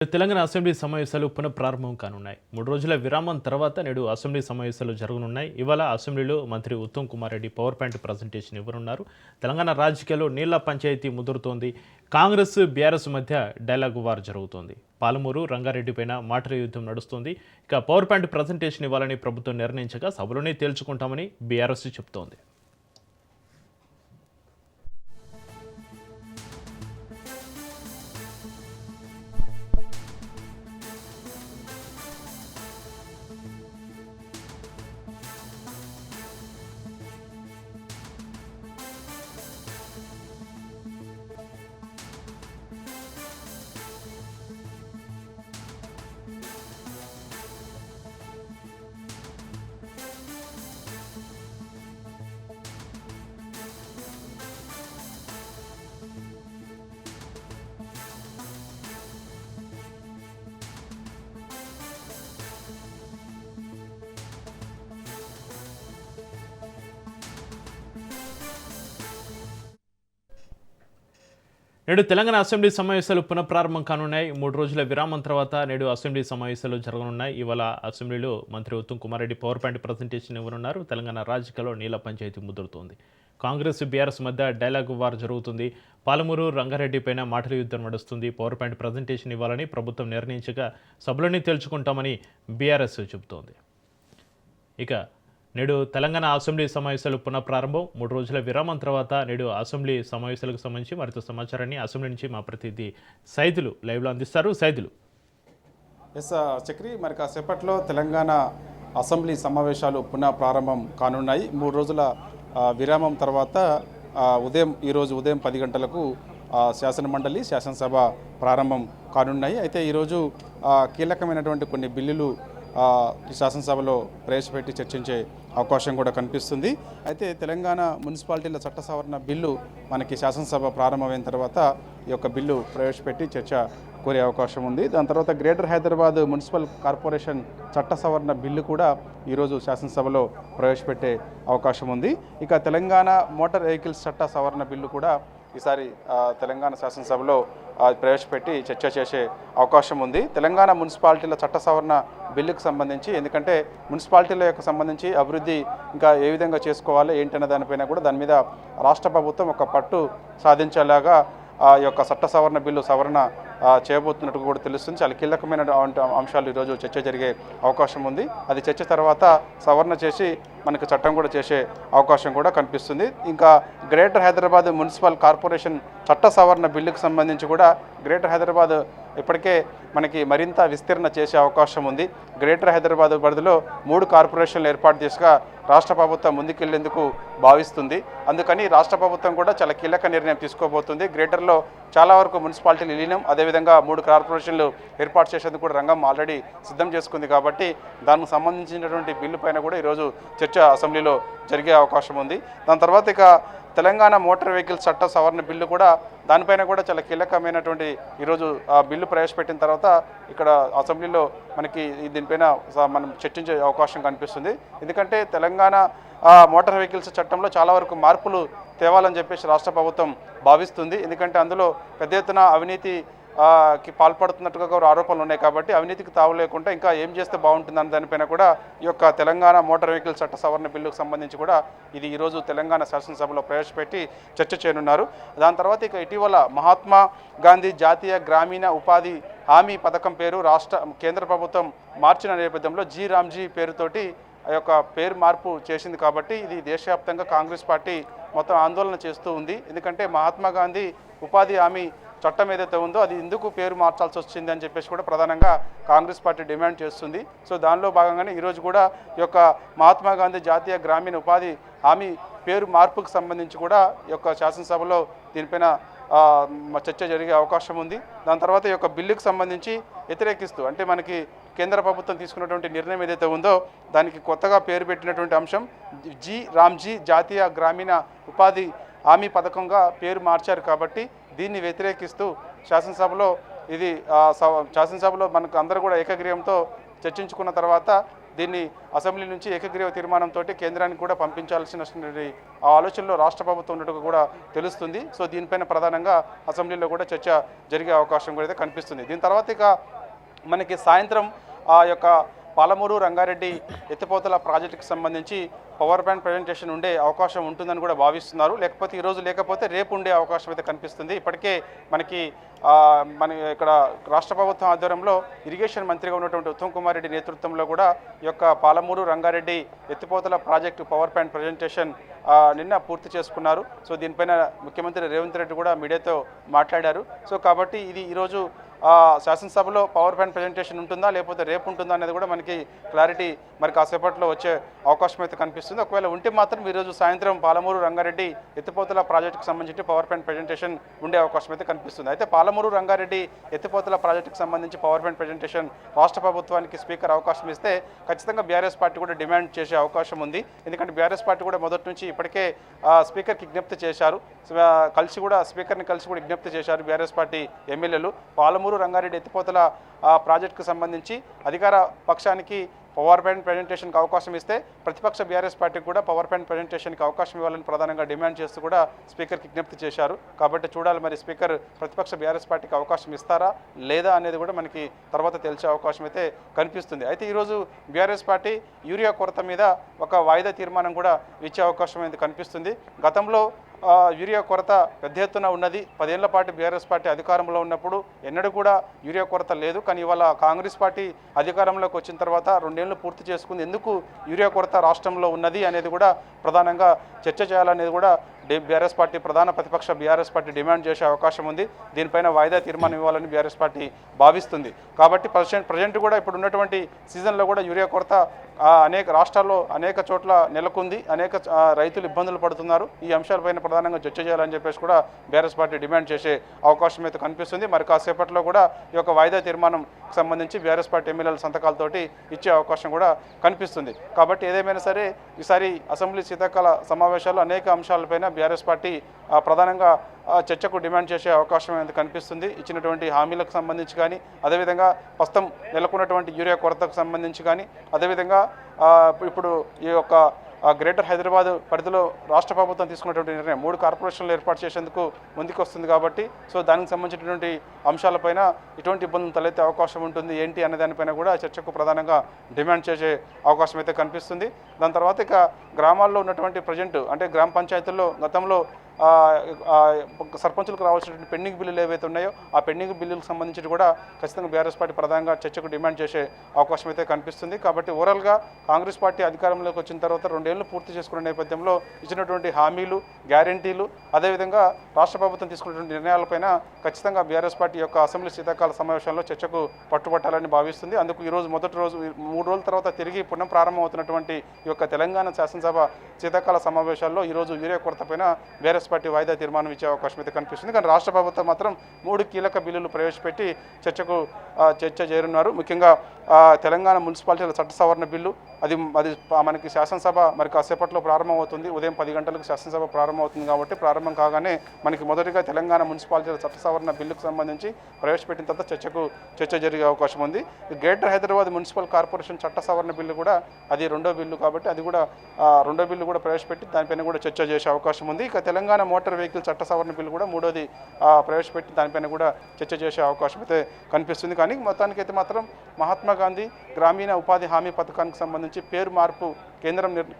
Telangana assembly సమావేశాలు పునఃప్రారంభం కానున్నాయి. 3 రోజుల విరామం తర్వాత నేడు అసెంబ్లీ సమావేశాలు జరగనున్నాయి. ఇవాళ అసెంబ్లీలో మంత్రి Uttam Kumar Reddy power point presentation ఇవ్వనున్నారు. తెలంగాణ రాజకీయాల్లో నీళ్ల పంచాయతీ ముదురుతోంది. కాంగ్రెస్, బీఆర్ఎస్ మధ్య డైలాగ్ వార్ జరుగుతోంది. పాలమూరు, రంగారెడ్డిపైన మాటల యుద్ధం నడుస్తోంది. ఇక పవర్ పాయింట్ ప్రజెంటేషన్ ఇవ్వాలని ప్రభుత్వం నిర్ణయించగా సభలోనే తేల్చుకుంటామని బీఆర్ఎస్ చెబుతోంది. నేడు తెలంగాణ అసెంబ్లీ సమావేశాలు పునఃప్రారంభం కానున్నాయి. 3 రోజుల విరామం తర్వాత నేడు అసెంబ్లీ సమావేశాలు జరగనున్నాయి. ఇవాళ అసెంబ్లీలో మంత్రి Uttam Kumar Reddy power point presentation ఇవ్వనున్నారు. తెలంగాణ రాజకీయాల్లో నీళ్ల పంచాయతీ ముదురుతోంది. కాంగ్రెస్, బీఆర్ఎస్ మధ్య డైలాగ్ వార్ జరుగుతుంది. పాలమూరు, రంగారెడ్డిపైన మాటల యుద్ధం నడుస్తుంది. పవర్ పాయింట్ ప్రజెంటేషన్ ఇవ్వాలని ప్రభుత్వం నిర్ణయించగా సభలోనే తేల్చుకుంటామని బీఆర్ఎస్ చెబుతోంది. ఇక నేడు తెలంగాణ అసెంబ్లీ సమావేశాలు పునఃప్రారంభం. 3 రోజుల విరామం తర్వాత నేడు అసెంబ్లీ సమావేశాలకు సంబంధించి మరింత సమాచారాన్ని అసెంబ్లీ నుంచి మా ప్రతినిధి సైదులు లైవ్లో అందిస్తారు. సైదులు. ఎస్ చక్రి, మరి కాసేపట్లో తెలంగాణ అసెంబ్లీ సమావేశాలు పునః ప్రారంభం కానున్నాయి. 3 రోజుల విరామం తర్వాత ఈరోజు ఉదయం 10 గంటలకు శాసనమండలి, శాసనసభ ప్రారంభం కానున్నాయి. అయితే ఈరోజు కీలకమైనటువంటి కొన్ని బిల్లులు శాసనసభలో ప్రవేశపెట్టి చర్చించే అవకాశం కూడా కనిపిస్తుంది. అయితే తెలంగాణ మున్సిపాలిటీల చట్ట సవరణ బిల్లు మనకి శాసనసభ ప్రారంభమైన తర్వాత ఈ యొక్క బిల్లు ప్రవేశపెట్టి చర్చ కోరే అవకాశం ఉంది. దాని తర్వాత గ్రేటర్ హైదరాబాద్ మున్సిపల్ కార్పొరేషన్ చట్ట సవరణ బిల్లు కూడా ఈరోజు శాసనసభలో ప్రవేశపెట్టే అవకాశం ఉంది. ఇక తెలంగాణ మోటార్ వెహికల్స్ చట్ట సవరణ బిల్లు కూడా ఈసారి తెలంగాణ శాసనసభలో ప్రవేశపెట్టి చర్చ చేసే అవకాశం ఉంది. తెలంగాణ మున్సిపాలిటీల చట్ట సవరణ బిల్లుకు సంబంధించి, ఎందుకంటే మున్సిపాలిటీల యొక్క సంబంధించి అభివృద్ధి ఇంకా ఏ విధంగా చేసుకోవాలి ఏంటనే దానిపైన కూడా దాని మీద రాష్ట్ర ప్రభుత్వం ఒక పట్టు సాధించేలాగా ఈ యొక్క చట్ట సవరణ బిల్లు సవరణ చేయబోతున్నట్టు కూడా తెలుస్తుంది. చాలా కీలకమైన అంశాలు ఈరోజు చర్చ జరిగే అవకాశం ఉంది. అది చర్చ తర్వాత సవరణ చేసి మనకు చట్టం కూడా చేసే అవకాశం కూడా కనిపిస్తుంది. ఇంకా గ్రేటర్ హైదరాబాద్ మున్సిపల్ కార్పొరేషన్ చట్ట సవరణ బిల్లుకు సంబంధించి కూడా గ్రేటర్ హైదరాబాద్ ఇప్పటికే మనకి మరింత విస్తరణ చేసే అవకాశం ఉంది. గ్రేటర్ హైదరాబాద్ పరిధిలో 3 కార్పొరేషన్లు ఏర్పాటు దిశగా రాష్ట్ర ప్రభుత్వం ముందుకెళ్లేందుకు భావిస్తుంది. అందుకని రాష్ట్ర ప్రభుత్వం కూడా చాలా కీలక నిర్ణయం తీసుకోబోతుంది. గ్రేటర్లో చాలా వరకు మున్సిపాలిటీలు విలీనం, అదేవిధంగా 3 కార్పొరేషన్లు ఏర్పాటు చేసేందుకు కూడా రంగం ఆల్రెడీ సిద్ధం చేసుకుంది. కాబట్టి దానికి సంబంధించినటువంటి బిల్లు పైన కూడా ఈరోజు చర్చ అసెంబ్లీలో జరిగే అవకాశం ఉంది. దాని తర్వాత ఇక తెలంగాణ మోటార్ వెహికల్స్ చట్ట సవరణ బిల్లు కూడా దానిపైన కూడా చాలా కీలకమైనటువంటి ఈరోజు బిల్లు ప్రవేశపెట్టిన తర్వాత ఇక్కడ అసెంబ్లీలో మనకి దీనిపైన మనం చర్చించే అవకాశం కనిపిస్తుంది. ఎందుకంటే తెలంగాణ మోటార్ వెహికల్స్ చట్టంలో చాలా వరకు మార్పులు తేవాలని చెప్పేసి రాష్ట్ర ప్రభుత్వం భావిస్తుంది. ఎందుకంటే అందులో పెద్ద ఎత్తున అవినీతి కి పాల్పడుతున్నట్టుగా ఆరోపణలు ఉన్నాయి. కాబట్టి అవినీతికి తావు లేకుండా ఇంకా ఏం చేస్తే బాగుంటుందని దానిపైన కూడా ఈ యొక్క తెలంగాణ మోటార్ వెహికల్ చట్ట సవరణ బిల్లుకు సంబంధించి కూడా ఇది ఈరోజు తెలంగాణ శాసనసభలో ప్రవేశపెట్టి చర్చ చేయనున్నారు. దాని తర్వాత ఇక ఇటీవల మహాత్మా గాంధీ జాతీయ గ్రామీణ ఉపాధి హామీ పథకం పేరు కేంద్ర ప్రభుత్వం మార్చిన నేపథ్యంలో జీ రామ్జీ పేరుతోటి ఆ యొక్క పేరు మార్పు చేసింది. కాబట్టి ఇది దేశవ్యాప్తంగా కాంగ్రెస్ పార్టీ మొత్తం ఆందోళన చేస్తూ ఉంది. ఎందుకంటే మహాత్మా గాంధీ ఉపాధి హామీ చట్టం ఏదైతే ఉందో అది ఎందుకు పేరు మార్చాల్సి వచ్చింది అని చెప్పేసి కూడా ప్రధానంగా కాంగ్రెస్ పార్టీ డిమాండ్ చేస్తుంది. సో దానిలో భాగంగానే ఈరోజు కూడా ఈ యొక్క మహాత్మా గాంధీ జాతీయ గ్రామీణ ఉపాధి హామీ పేరు మార్పుకు సంబంధించి కూడా ఈ యొక్క శాసనసభలో దీనిపైన చర్చ జరిగే అవకాశం ఉంది. దాని తర్వాత ఈ యొక్క బిల్లుకు సంబంధించి వ్యతిరేకిస్తూ, అంటే మనకి కేంద్ర ప్రభుత్వం తీసుకున్నటువంటి నిర్ణయం ఏదైతే ఉందో దానికి కొత్తగా పేరు పెట్టినటువంటి అంశం జీ రామ్జీ జాతీయ గ్రామీణ ఉపాధి హామీ పథకంగా పేరు మార్చారు. కాబట్టి దీన్ని వ్యతిరేకిస్తూ శాసనసభలో మనకు అందరూ కూడా ఏకగ్రీవంతో చర్చించుకున్న తర్వాత దీన్ని అసెంబ్లీ నుంచి ఏకగ్రీవ తీర్మానంతో కేంద్రానికి కూడా పంపించాల్సిన ఆ ఆలోచనలో రాష్ట్ర ప్రభుత్వం ఉన్నట్టుగా కూడా తెలుస్తుంది. సో దీనిపైన ప్రధానంగా అసెంబ్లీలో కూడా చర్చ జరిగే అవకాశం కూడా అయితే కనిపిస్తుంది. దీని తర్వాత ఇక మనకి సాయంత్రం ఆ యొక్క పాలమూరు రంగారెడ్డి ఎత్తిపోతల ప్రాజెక్టుకి సంబంధించి పవర్ పాయింట్ ప్రజెంటేషన్ ఉండే అవకాశం ఉంటుందని కూడా భావిస్తున్నారు. లేకపోతే ఈరోజు లేకపోతే రేపు ఉండే అవకాశం అయితే కనిపిస్తుంది. ఇప్పటికే మనకి మన ఇక్కడ రాష్ట్ర ప్రభుత్వం ఆధ్వర్యంలో ఇరిగేషన్ మంత్రిగా ఉన్నటువంటి ఉత్తమ్ కుమార్ రెడ్డి నేతృత్వంలో కూడా ఈ యొక్క పాలమూరు రంగారెడ్డి ఎత్తిపోతల ప్రాజెక్టు పవర్ పాయింట్ ప్రజెంటేషన్ నిన్న పూర్తి చేసుకున్నారు. సో దీనిపైన ముఖ్యమంత్రి రేవంత్ రెడ్డి కూడా మీడియాతో మాట్లాడారు. సో కాబట్టి ఇది ఈరోజు శాసనసభలో పవర్ పాయింట్ ప్రజెంటేషన్ ఉంటుందా లేకపోతే రేపు ఉంటుందా అనేది కూడా మనకి క్లారిటీ మరి కాసేపట్లో వచ్చే అవకాశం అయితే కనిపిస్తుంది. ఒకవేళ ఉంటే మాత్రం ఈరోజు సాయంత్రం పాలమూరు రంగారెడ్డి ఎత్తిపోతల ప్రాజెక్టుకు సంబంధించి పవర్ పాయింట్ ప్రజెంటేషన్ ఉండే అవకాశం అయితే కనిపిస్తుంది. అయితే పాలమూరు రంగారెడ్డి ఎత్తిపోతల ప్రాజెక్టుకు సంబంధించి పవర్ పాయింట్ ప్రజెంటేషన్ రాష్ట్ర ప్రభుత్వానికి స్పీకర్ అవకాశం ఇస్తే ఖచ్చితంగా బీఆర్ఎస్ పార్టీ కూడా డిమాండ్ చేసే అవకాశం ఉంది. ఎందుకంటే బీఆర్ఎస్ పార్టీ కూడా మొదటి నుంచి ఇప్పటికే స్పీకర్కి విజ్ఞప్తి చేశారు. స్పీకర్ని కలిసి కూడా విజ్ఞప్తి చేశారు బీఆర్ఎస్ పార్టీ ఎమ్మెల్యేలు. పాలమూరు రంగారెడ్డి ఎత్తిపోతల ప్రాజెక్టుకు సంబంధించి అధికార పక్షానికి పవర్ పాయింట్ ప్రజెంటేషన్కి అవకాశం ఇస్తే ప్రతిపక్ష బీఆర్ఎస్ పార్టీకి కూడా పవర్ పాయింట్ ప్రజెంటేషన్కి అవకాశం ఇవ్వాలని ప్రధానంగా డిమాండ్ చేస్తూ కూడా స్పీకర్కి విజ్ఞప్తి చేశారు. కాబట్టి చూడాలి మరి స్పీకర్ ప్రతిపక్ష బీఆర్ఎస్ పార్టీకి అవకాశం ఇస్తారా లేదా అనేది కూడా మనకి తర్వాత తెలిసే అవకాశం అయితే కనిపిస్తుంది. అయితే ఈరోజు బీఆర్ఎస్ పార్టీ యూరియా కొరత మీద ఒక వాయిదా తీర్మానం కూడా ఇచ్చే అవకాశం అయితే కనిపిస్తుంది. గతంలో యూరియా కొరత పెద్ద ఎత్తున ఉన్నది. 10 ఏళ్ల పాటు బీఆర్ఎస్ పార్టీ అధికారంలో ఉన్నప్పుడు ఎన్నడూ కూడా యూరియా కొరత లేదు. కానీ ఇవాళ కాంగ్రెస్ పార్టీ అధికారంలోకి వచ్చిన తర్వాత 2 ఏళ్ళు పూర్తి చేసుకుంది. ఎందుకు యూరియా కొరత రాష్ట్రంలో ఉన్నది అనేది కూడా ప్రధానంగా చర్చ చేయాలనేది కూడా బీఆర్ఎస్ పార్టీ ప్రధాన ప్రతిపక్ష బీఆర్ఎస్ పార్టీ డిమాండ్ చేసే అవకాశం ఉంది. దీనిపైన వాయిదా తీర్మానం ఇవ్వాలని బీఆర్ఎస్ పార్టీ భావిస్తుంది. కాబట్టి ప్రజెంట్ కూడా ఇప్పుడు ఉన్నటువంటి సీజన్లో కూడా యూరియా కొరత అనేక రాష్ట్రాల్లో అనేక చోట్ల నెలకొంది. అనేక రైతులు ఇబ్బందులు పడుతున్నారు. ఈ అంశాలపైన ప్రధానంగా చర్చ చేయాలని చెప్పేసి కూడా బీఆర్ఎస్ పార్టీ డిమాండ్ చేసే అవకాశం అయితే కనిపిస్తుంది. మరి కాసేపట్లో కూడా ఈ యొక్క వాయిదా తీర్మానం సంబంధించి బీఆర్ఎస్ పార్టీ ఎమ్మెల్యేల సంతకాలతోటి ఇచ్చే అవకాశం కూడా కనిపిస్తుంది. కాబట్టి ఏదేమైనా సరే ఈసారి అసెంబ్లీ శీతాకాల సమావేశాల్లో అనేక అంశాలపైన బీఆర్ఎస్ పార్టీ ప్రధానంగా చర్చకు డిమాండ్ చేసే అవకాశం అయితే కనిపిస్తుంది. ఇచ్చినటువంటి హామీలకు సంబంధించి కానీ, అదేవిధంగా ప్రస్తుతం నెలకొన్నటువంటి యూరియా కొరతకు సంబంధించి కానీ, అదేవిధంగా ఇప్పుడు ఈ యొక్క గ్రేటర్ హైదరాబాద్ పరిధిలో రాష్ట్ర ప్రభుత్వం తీసుకున్నటువంటి నిర్ణయం 3 కార్పొరేషన్లు ఏర్పాటు చేసేందుకు ముందుకు వస్తుంది. కాబట్టి సో దానికి సంబంధించినటువంటి అంశాలపైన ఎటువంటి ఇబ్బందులు తలెత్తే అవకాశం ఉంటుంది ఏంటి అనే దానిపైన కూడా చర్చకు ప్రధానంగా డిమాండ్ చేసే అవకాశం అయితే కనిపిస్తుంది. దాని తర్వాత ఇక గ్రామాల్లో ఉన్నటువంటి ప్రజెంట్ అంటే గ్రామ పంచాయతీల్లో గతంలో సర్పంచులకు రావాల్సినటువంటి పెండింగ్ బిల్లులు ఏవైతే ఉన్నాయో ఆ పెండింగ్ బిల్లులకు సంబంధించి కూడా ఖచ్చితంగా బీఆర్ఎస్ పార్టీ ప్రధానంగా చర్చకు డిమాండ్ చేసే అవకాశం అయితే కనిపిస్తుంది. కాబట్టి ఓవరాల్గా కాంగ్రెస్ పార్టీ అధికారంలోకి వచ్చిన తర్వాత 2 ఏళ్ళు పూర్తి చేసుకునే నేపథ్యంలో ఇచ్చినటువంటి హామీలు, గ్యారంటీలు, అదేవిధంగా రాష్ట్ర ప్రభుత్వం తీసుకున్నటువంటి నిర్ణయాలపైన ఖచ్చితంగా బీఆర్ఎస్ పార్టీ యొక్క అసెంబ్లీ శీతాకాల సమావేశంలో చర్చకు పట్టుబట్టాలని భావిస్తుంది. అందుకు ఈరోజు మొదటి రోజు 3 రోజుల తర్వాత తిరిగి పునః ప్రారంభమవుతున్నటువంటి ఈ యొక్క తెలంగాణ శాసనసభ శీతాకాల సమావేశాల్లో ఈరోజు యూరియా కొరతపైన బీఆర్ఎస్ పార్టీ వాయిదా తీర్మానం ఇచ్చే అవకాశం అయితే కనిపిస్తుంది. కానీ రాష్ట్ర ప్రభుత్వం మాత్రం 3 కీలక బిల్లులు ప్రవేశపెట్టి చర్చ చేరున్నారు. ముఖ్యంగా తెలంగాణ మున్సిపాలిటీల చట్ట సవరణ బిల్లు అది మనకి శాసనసభ మరి కాసేపట్లో ప్రారంభమవుతుంది. ఉదయం 10 గంటలకు శాసనసభ ప్రారంభమవుతుంది. కాబట్టి ప్రారంభం కాగానే మనకి మొదటిగా తెలంగాణ మున్సిపాలిటీల చట్ట సవరణ బిల్లుకు సంబంధించి ప్రవేశపెట్టిన తర్వాత చర్చ జరిగే అవకాశం ఉంది. గ్రేటర్ హైదరాబాద్ మున్సిపల్ కార్పొరేషన్ చట్ట సవరణ బిల్లు కూడా అది 2వ బిల్లు. కాబట్టి అది కూడా 2వ బిల్లు కూడా ప్రవేశపెట్టి దానిపైన కూడా చర్చ చేసే అవకాశం ఉంది. ఇక తెలంగాణ మోటార్ వెహికల్ చట్ట సవరణ బిల్లు కూడా 3వది ప్రవేశపెట్టి దానిపైన కూడా చర్చ చేసే అవకాశం అయితే కనిపిస్తుంది. కానీ మొత్తానికైతే మాత్రం మహాత్మా గాంధీ గ్రామీణ ఉపాధి హామీ పథకానికి సంబంధించి పేరు మార్పు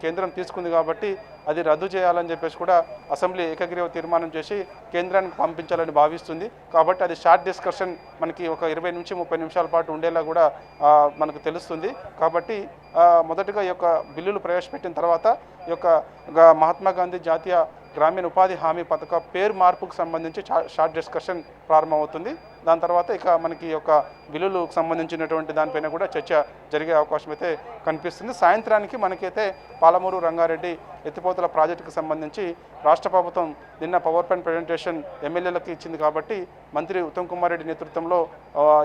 కేంద్రం తీసుకుంది. కాబట్టి అది రద్దు చేయాలని చెప్పేసి కూడా అసెంబ్లీ ఏకగ్రీవ తీర్మానం చేసి కేంద్రానికి పంపించాలని భావిస్తుంది. కాబట్టి అది షార్ట్ డిస్కషన్ మనకి ఒక 20 నుంచి 30 నిమిషాల పాటు ఉండేలా కూడా మనకు తెలుస్తుంది. కాబట్టి మొదటగా ఈ యొక్క బిల్లులు ప్రవేశపెట్టిన తర్వాత ఈ యొక్క మహాత్మా గాంధీ జాతీయ గ్రామీణ ఉపాధి హామీ పథక పేరు మార్పుకు సంబంధించి షార్ట్ డిస్కషన్ ప్రారంభమవుతుంది. దాని తర్వాత ఇక మనకి యొక్క బిల్లులకు సంబంధించినటువంటి దానిపైన కూడా చర్చ జరిగే అవకాశం అయితే కనిపిస్తుంది. సాయంత్రానికి మనకైతే పాలమూరు రంగారెడ్డి ఎత్తిపోతల ప్రాజెక్టుకు సంబంధించి రాష్ట్ర ప్రభుత్వం నిన్న పవర్ పాయింట్ ప్రజెంటేషన్ ఎమ్మెల్యేలకు ఇచ్చింది. కాబట్టి మంత్రి ఉత్తమ్ కుమార్ రెడ్డి నేతృత్వంలో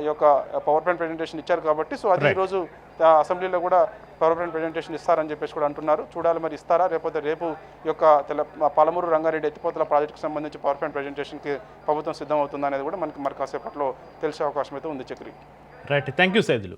ఈ యొక్క పవర్ పాయింట్ ప్రజెంటేషన్ ఇచ్చారు. కాబట్టి సో అది ఈరోజు అసెంబ్లీలో కూడా పవర్ పాయింట్ ప్రజెంటేషన్ ఇస్తారని చెప్పేసి కూడా అంటున్నారు. చూడాలి మరి ఇస్తారా లేకపోతే రేపు ఈ యొక్క పాలమూరు రంగారెడ్డి ఎత్తిపోతల ప్రాజెక్టుకు సంబంధించి పవర్ పాయింట్ ప్రజెంటేషన్కి ప్రభుత్వం సిద్ధమవుతుందా అనేది కూడా మనకి మరి కాసేపట్లో తెలిసే అవకాశం అయితే ఉంది. Chakri right, thank you Saidulu.